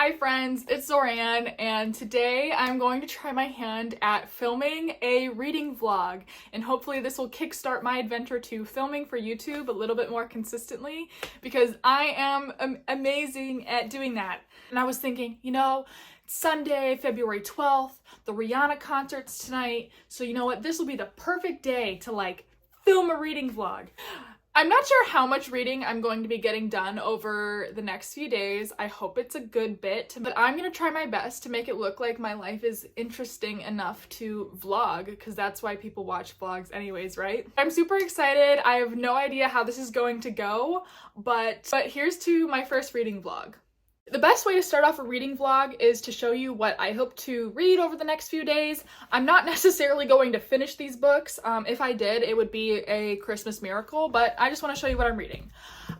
Hi friends, it's Zoranne, and today I'm going to try my hand at filming a reading vlog, and hopefully this will kickstart my adventure to filming for YouTube a little bit more consistently, because I am amazing at doing that. And I was thinking, it's Sunday, February 12th, the Rihanna concert's tonight, so you know what, this will be the perfect day to film a reading vlog. I'm not sure how much reading I'm going to be getting done over the next few days. I hope it's a good bit, but I'm gonna try my best to make it look like my life is interesting enough to vlog, because that's why people watch vlogs anyways, right? I'm super excited. I have no idea how this is going to go, but here's to my first reading vlog. The best way to start off a reading vlog is to show you what I hope to read over the next few days. I'm not necessarily going to finish these books. If I did, it would be a Christmas miracle, but I just want to show you what I'm reading.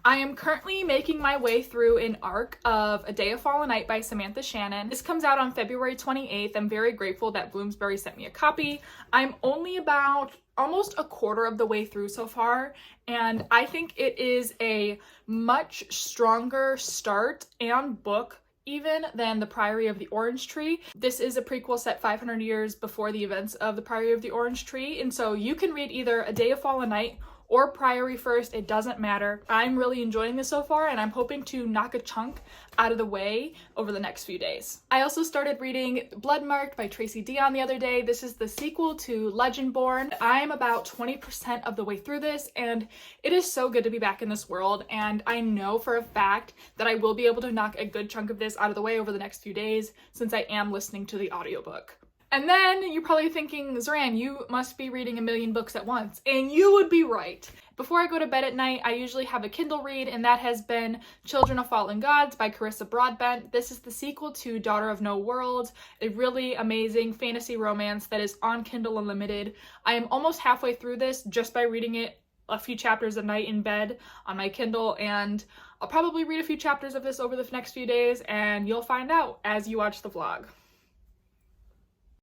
I am currently making my way through an arc of A Day of Fallen Night by Samantha Shannon. This comes out on February 28th. I'm very grateful that Bloomsbury sent me a copy. I'm only about almost a quarter of the way through so far, and I think it is a much stronger start and book even than The Priory of the Orange Tree. This is a prequel set 500 years before the events of The Priory of the Orange Tree, and so you can read either A Day of Fallen Night or Priory first, it doesn't matter. I'm really enjoying this so far, and I'm hoping to knock a chunk out of the way over the next few days. I also started reading Bloodmarked by Tracy Deonn the other day. This is the sequel to Legendborn. I am about 20% of the way through this, and it is so good to be back in this world, and I know for a fact that I will be able to knock a good chunk of this out of the way over the next few days, since I am listening to the audiobook. And then you're probably thinking, Zoranne, you must be reading a million books at once. And you would be right. Before I go to bed at night, I usually have a Kindle read, and that has been Children of Fallen Gods by Carissa Broadbent. This is the sequel to Daughter of No World, a really amazing fantasy romance that is on Kindle Unlimited. I am almost halfway through this just by reading it a few chapters a night in bed on my Kindle, and I'll probably read a few chapters of this over the next few days, and you'll find out as you watch the vlog.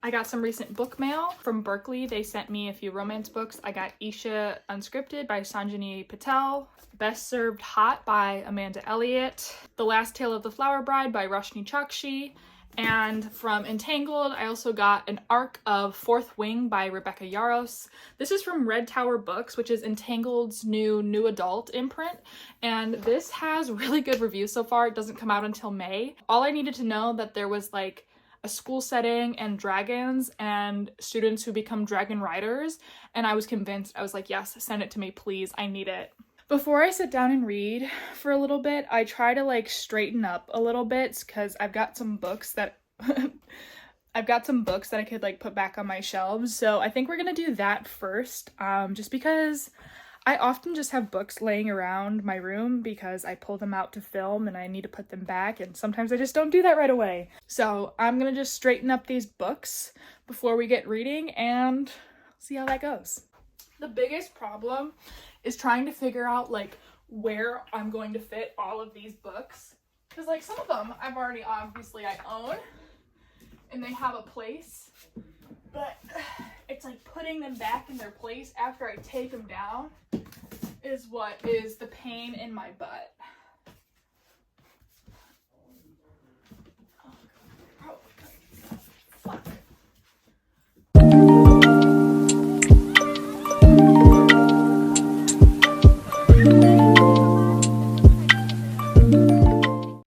I got some recent book mail from Berkeley. They sent me a few romance books. I got Isha Unscripted by Sanjani Patel, Best Served Hot by Amanda Elliott, The Last Tale of the Flower Bride by Roshni Chokshi, and from Entangled, I also got an arc of Fourth Wing by Rebecca Yarros. This is from Red Tower Books, which is Entangled's new adult imprint, and this has really good reviews so far. It doesn't come out until May. All I needed to know that there was a school setting and dragons and students who become dragon riders, and I was convinced. I was like, yes, send it to me, please. I need it. Before I sit down and read for a little bit, I try to straighten up a little bit, because I've got some books that I could put back on my shelves. So I think we're gonna do that first, just because I often just have books laying around my room because I pull them out to film and I need to put them back, and sometimes I just don't do that right away. So I'm gonna just straighten up these books before we get reading and see how that goes. The biggest problem is trying to figure out where I'm going to fit all of these books, because some of them I've already obviously I own and they have a place, but it's putting them back in their place after I take them down is what is the pain in my butt. Oh, fuck.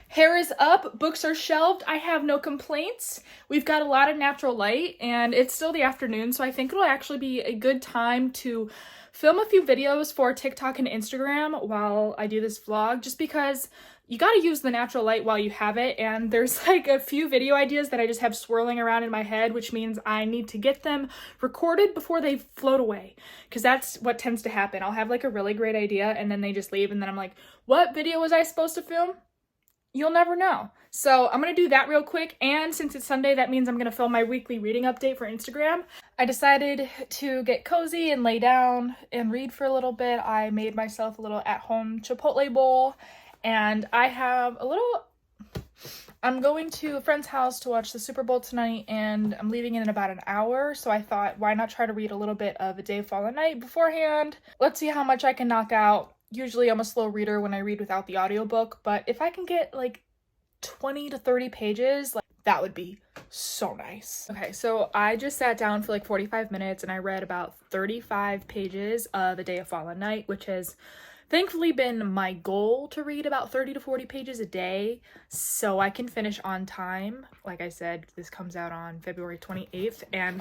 Hair is up, books are shelved, I have no complaints. We've got a lot of natural light, and it's still the afternoon, so I think it'll actually be a good time to film a few videos for TikTok and Instagram while I do this vlog, just because you gotta use the natural light while you have it, and there's a few video ideas that I just have swirling around in my head, which means I need to get them recorded before they float away, because that's what tends to happen. I'll have a really great idea, and then they just leave, and then I'm like, what video was I supposed to film? You'll never know. So I'm gonna do that real quick, and since it's Sunday, that means I'm gonna film my weekly reading update for Instagram. I decided to get cozy and lay down and read for a little bit. I made myself a little at-home Chipotle bowl, and I have I'm going to a friend's house to watch the Super Bowl tonight, and I'm leaving in about an hour, so I thought, why not try to read a little bit of A Day of Fallen Night beforehand? Let's see how much I can knock out. Usually I'm a slow reader when I read without the audiobook, but if I can get 20 to 30 pages, like that would be so nice. Okay, so I just sat down for like 45 minutes and I read about 35 pages of A Day of Fallen Night, which has thankfully been my goal to read about 30 to 40 pages a day so I can finish on time. Like I said, this comes out on February 28th, and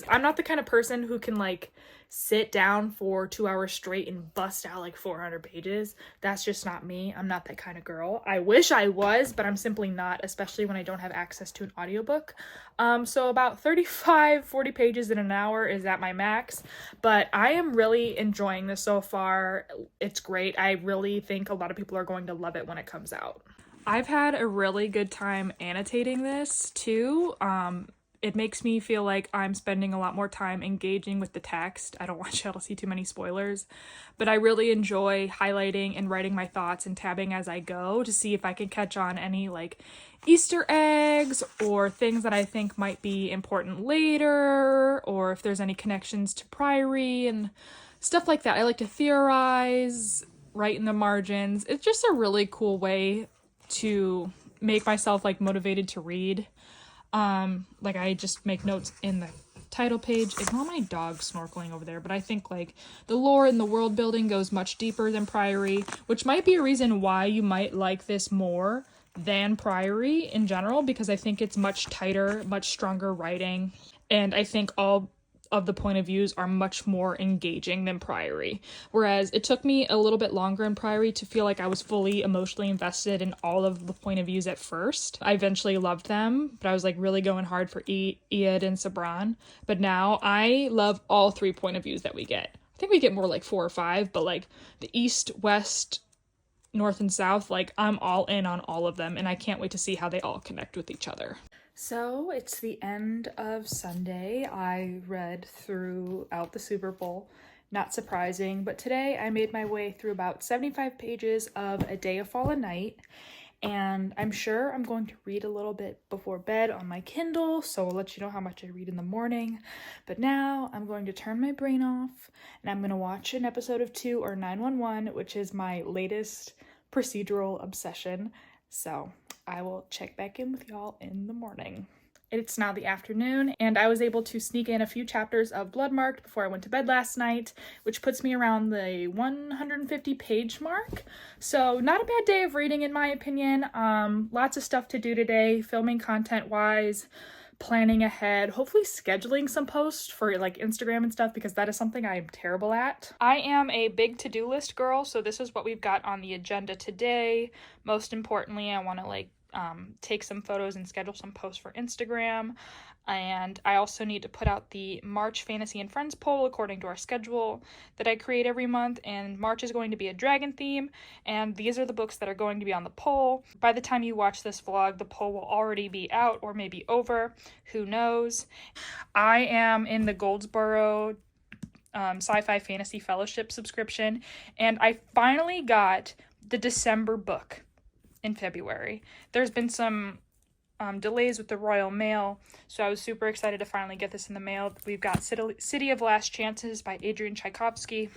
I'm not the kind of person who can like sit down for 2 hours straight and bust out like 400 pages. That's just not me. I'm not that kind of girl. I wish I was, but I'm simply not, especially when I don't have access to an audiobook. So about 35, 40 pages in an hour is at my max, but I am really enjoying this so far. It's great. I really think a lot of people are going to love it when it comes out. I've had a really good time annotating this too. It makes me feel like I'm spending a lot more time engaging with the text. I don't want y'all to see too many spoilers, but I really enjoy highlighting and writing my thoughts and tabbing as I go to see if I can catch on any like Easter eggs or things that I think might be important later, or if there's any connections to Priory and stuff like that. I like to theorize, write in the margins. It's just a really cool way to make myself like motivated to read. Like I just make notes in the title page. Ignore my dog snorkeling over there, but I think like the lore and the world building goes much deeper than Priory, which might be a reason why you might like this more than Priory in general, because I think it's much tighter, much stronger writing, and I think all of the point of views are much more engaging than Priory. Whereas it took me a little bit longer in Priory to feel like I was fully emotionally invested in all of the point of views at first. I eventually loved them, but I was like really going hard for Iad and Sabran. But now I love all 3 point of views that we get. I think we get more like 4 or 5, but like the East, West, North, and South, like I'm all in on all of them, and I can't wait to see how they all connect with each other. So it's the end of Sunday. I read throughout the Super Bowl, not surprising, but today I made my way through about 75 pages of A Day of Fallen Night, and I'm sure I'm going to read a little bit before bed on my Kindle, so I'll let you know how much I read in the morning. But now I'm going to turn my brain off, and I'm going to watch an episode of 2 or 911, which is my latest procedural obsession. So I will check back in with y'all in the morning. It's now the afternoon, and I was able to sneak in a few chapters of Bloodmarked before I went to bed last night, which puts me around the 150 page mark. So not a bad day of reading in my opinion. Lots of stuff to do today, filming content wise, planning ahead, hopefully scheduling some posts for like Instagram and stuff, because that is something I am terrible at. I am a big to-do list girl, so this is what we've got on the agenda today. Most importantly, I want to like take some photos and schedule some posts for Instagram, and I also need to put out the March Fantasy and Friends poll according to our schedule that I create every month, and March is going to be a dragon theme, and these are the books that are going to be on the poll. By the time you watch this vlog, the poll will already be out or maybe over, who knows. I am in the Goldsboro Sci-Fi Fantasy Fellowship subscription, and I finally got the December book in February. There's been some delays with the Royal Mail, so I was super excited to finally get this in the mail. We've got City of Last Chances by Adrian Tchaikovsky.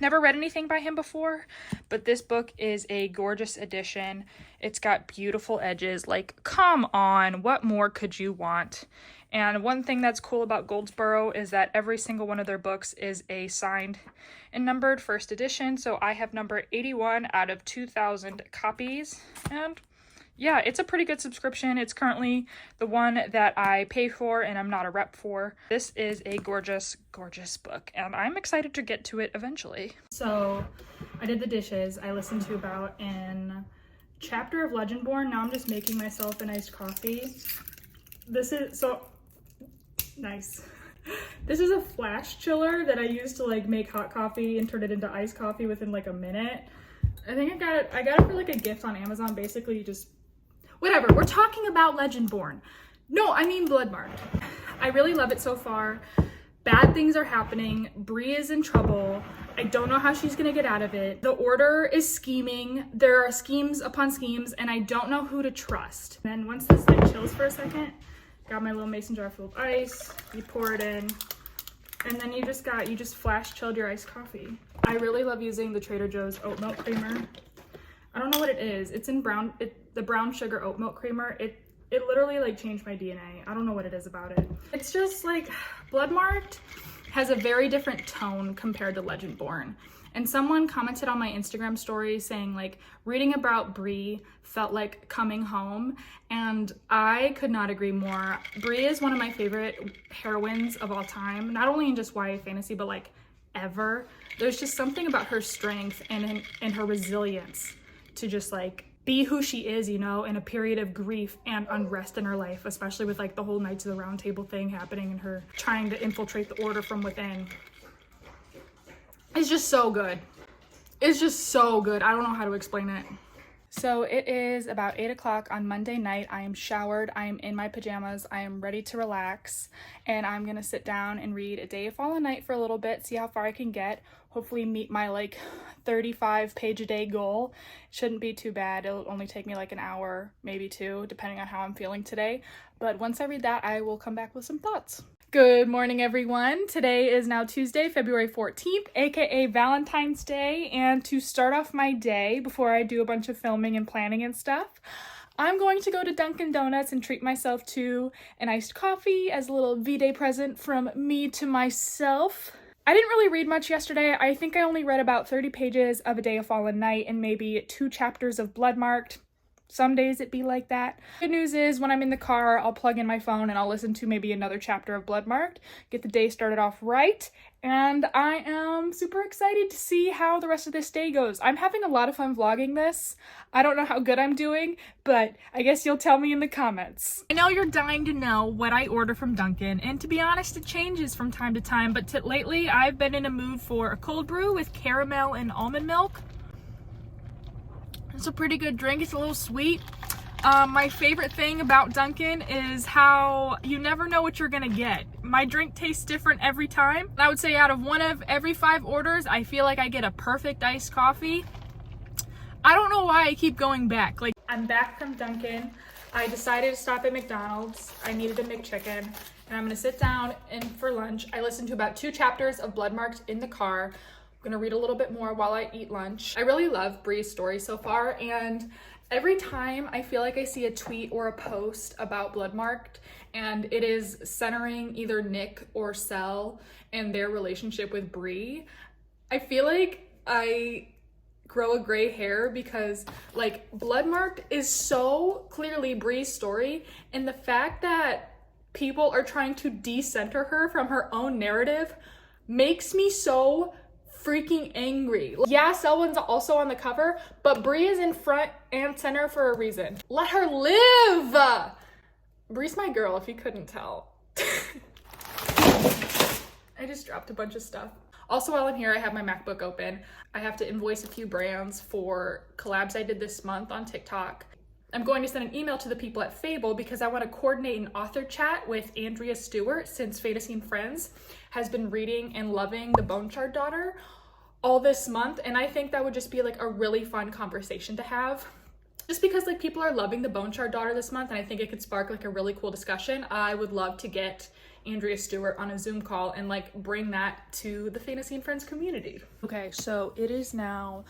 Never read anything by him before, but this book is a gorgeous edition. It's got beautiful edges. Like, come on, what more could you want? And one thing that's cool about Goldsboro is that every single one of their books is a signed and numbered first edition. So I have number 81 out of 2,000 copies. And yeah, it's a pretty good subscription. It's currently the one that I pay for and I'm not a rep for. This is a gorgeous, gorgeous book, and I'm excited to get to it eventually. So I did the dishes. I listened to about an chapter of Legendborn. Now I'm just making myself an iced coffee. This is so nice. This is a flash chiller that I use to like make hot coffee and turn it into iced coffee within like a minute. I think I got it for like a gift on Amazon. Basically, you just whatever. We're talking about Legendborn. No, I mean Bloodmarked. I really love it so far. Bad things are happening. Bree is in trouble. I don't know how she's gonna get out of it. The Order is scheming. There are schemes upon schemes, and I don't know who to trust. And then once this thing chills for a second, got my little mason jar full of ice. You pour it in, and then you just flash chilled your iced coffee. I really love using the Trader Joe's oat milk creamer. I don't know what it is. It's in brown. the brown sugar oat milk creamer, it literally like changed my DNA. I don't know what it is about it. It's just like Bloodmarked has a very different tone compared to Legendborn. And someone commented on my Instagram story saying like reading about Bree felt like coming home, and I could not agree more. Bree is one of my favorite heroines of all time, not only in just YA fantasy, but like ever. There's just something about her strength and her resilience to just like be who she is, you know, in a period of grief and unrest in her life, especially with like the whole Knights of the Round Table thing happening and her trying to infiltrate the order from within. It's just so good. It's just so good. I don't know how to explain it. So it is about 8 o'clock on Monday night. I am showered. I am in my pajamas. I am ready to relax. And I'm going to sit down and read A Day of Fallen Night for a little bit, see how far I can get. Hopefully meet my like 35 page a day goal. Shouldn't be too bad. It'll only take me like an hour, maybe 2, depending on how I'm feeling today. But once I read that, I will come back with some thoughts. Good morning, everyone. Today is now Tuesday, February 14th, aka Valentine's Day. And to start off my day, before I do a bunch of filming and planning and stuff, I'm going to go to Dunkin' Donuts and treat myself to an iced coffee as a little V-Day present from me to myself. I didn't really read much yesterday. I think I only read about 30 pages of A Day of Fallen Night and maybe 2 chapters of Bloodmarked. Some days it be like that. Good news is when I'm in the car, I'll plug in my phone and I'll listen to maybe another chapter of Bloodmarked, get the day started off right, and I am super excited to see how the rest of this day goes. I'm having a lot of fun vlogging this. I don't know how good I'm doing, but I guess you'll tell me in the comments. I know you're dying to know what I order from Dunkin', and to be honest, it changes from time to time, but lately I've been in a mood for a cold brew with caramel and almond milk. It's a pretty good drink. It's a little sweet. My favorite thing about Dunkin' is how you never know what you're gonna get. My drink tastes different every time. I would say out of one of every 5 orders, I feel like I get a perfect iced coffee. I don't know why I keep going back. Like, I'm back from Dunkin'. I decided to stop at McDonald's. I needed a McChicken, and I'm gonna sit down and for lunch. I listened to about 2 chapters of Bloodmarked in the car. I'm gonna read a little bit more while I eat lunch. I really love Bree's story so far, and every time I feel like I see a tweet or a post about Bloodmarked and it is centering either Nick or Sel and their relationship with Bree, I feel like I grow a gray hair because like Bloodmarked is so clearly Bree's story, and the fact that people are trying to decenter her from her own narrative makes me so freaking angry. Yeah, Selwyn's also on the cover, but Bree is in front and center for a reason. Let her live! Bree's my girl, if you couldn't tell. I just dropped a bunch of stuff. Also, while I'm here, I have my MacBook open. I have to invoice a few brands for collabs I did this month on TikTok. I'm going to send an email to the people at Fable because I want to coordinate an author chat with Andrea Stewart, since Fantasy and Friends has been reading and loving The Bone Shard Daughter all this month, and I think that would just be like a really fun conversation to have. Just because like people are loving The Bone Shard Daughter this month, and I think it could spark like a really cool discussion. I would love to get Andrea Stewart on a Zoom call and like bring that to the Fantasy and Friends community. Okay, so it is now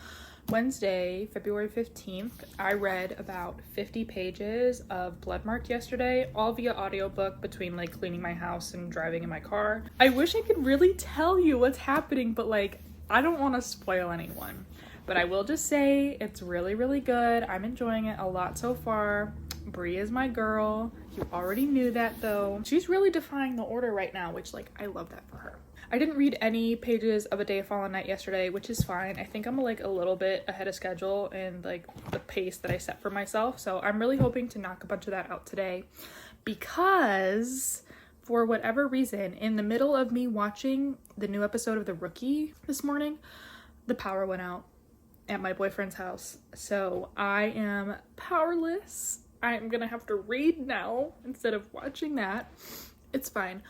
Wednesday, February 15th. I read about 50 pages of Bloodmarked yesterday, all via audiobook between like cleaning my house and driving in my car. I wish I could really tell you what's happening, but like I don't want to spoil anyone. But I will just say it's really, really good. I'm enjoying it a lot so far. Bree is my girl. You already knew that though. She's really defying the order right now, which like I love that for her. I didn't read any pages of A Day of Fallen Night yesterday, which is fine. I think I'm like a little bit ahead of schedule and like the pace that I set for myself. So I'm really hoping to knock a bunch of that out today, because for whatever reason, in the middle of me watching the new episode of The Rookie this morning, the power went out at my boyfriend's house. So I am powerless. I'm gonna have to read now instead of watching that. It's fine.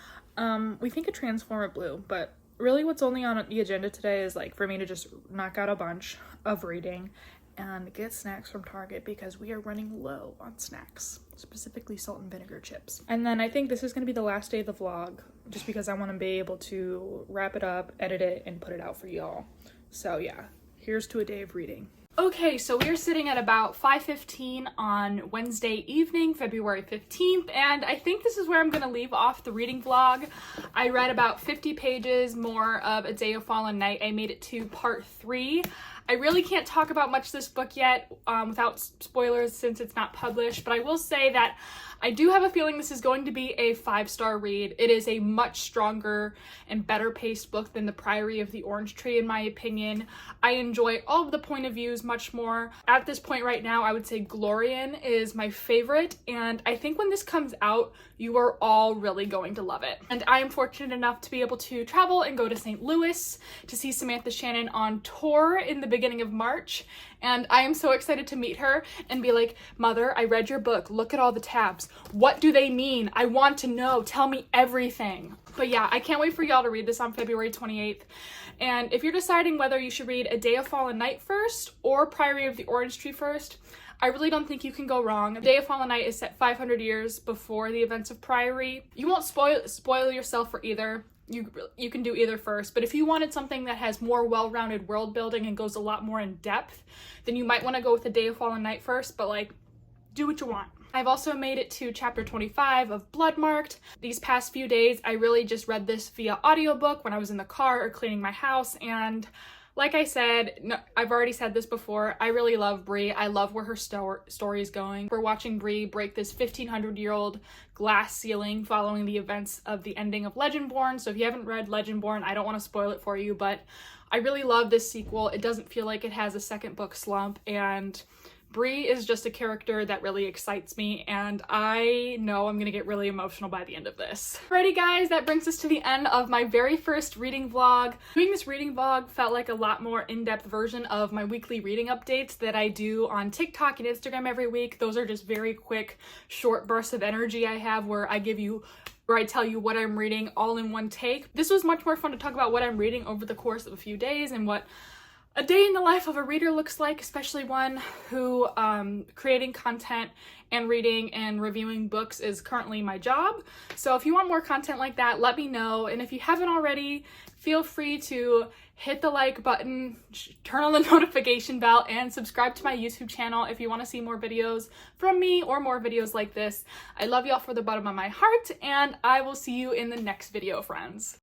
We think a Transformer Blue, but really what's only on the agenda today is like for me to just knock out a bunch of reading and get snacks from Target because we are running low on snacks, specifically salt and vinegar chips. And then I think this is going to be the last day of the vlog just because I want to be able to wrap it up, edit it, and put it out for y'all. So yeah, here's to a day of reading. Okay, so we are sitting at about 5:15 on Wednesday evening, February 15th, and I think this is where I'm going to leave off the reading vlog. I read about 50 pages more of A Day of Fallen Night. I made it to part 3. I really can't talk about much this book yet without spoilers since it's not published, but I will say that I do have a feeling this is going to be a 5-star read. It is a much stronger and better paced book than The Priory of the Orange Tree, in my opinion. I enjoy all of the point of views much more. At this point right now, I would say Glorian is my favorite, and I think when this comes out, you are all really going to love it. And I am fortunate enough to be able to travel and go to St. Louis to see Samantha Shannon on tour in the beginning of March, and I am so excited to meet her and be like, Mother, I read your book. Look at all the tabs. What do they mean? I want to know. Tell me everything. But yeah, I can't wait for y'all to read this on February 28th. And if you're deciding whether you should read A Day of Fallen Night first or Priory of the Orange Tree first, I really don't think you can go wrong. A Day of Fallen Night is set 500 years before the events of Priory. You won't spoil yourself for either. You can do either first, but if you wanted something that has more well-rounded world building and goes a lot more in depth, then you might want to go with A Day of Fallen Night first, but like, do what you want. I've also made it to chapter 25 of Bloodmarked. These past few days, I really just read this via audiobook when I was in the car or cleaning my house, and like I said, no, I've already said this before, I really love Bree. I love where her story is going. We're watching Bree break this 1,500-year-old glass ceiling following the events of the ending of Legendborn. So if you haven't read Legendborn, I don't want to spoil it for you, but I really love this sequel. It doesn't feel like it has a second book slump, and Bree is just a character that really excites me, and I know I'm gonna get really emotional by the end of this. Alrighty guys, that brings us to the end of my very first reading vlog. Doing this reading vlog felt like a lot more in-depth version of my weekly reading updates that I do on TikTok and Instagram every week. Those are just very quick, short bursts of energy I have where I tell you what I'm reading all in one take. This was much more fun to talk about what I'm reading over the course of a few days and what a day in the life of a reader looks like, especially one who creating content and reading and reviewing books is currently my job. So if you want more content like that, let me know. And if you haven't already, feel free to hit the like button, turn on the notification bell, and subscribe to my YouTube channel if you want to see more videos from me or more videos like this. I love y'all from the bottom of my heart, and I will see you in the next video, friends.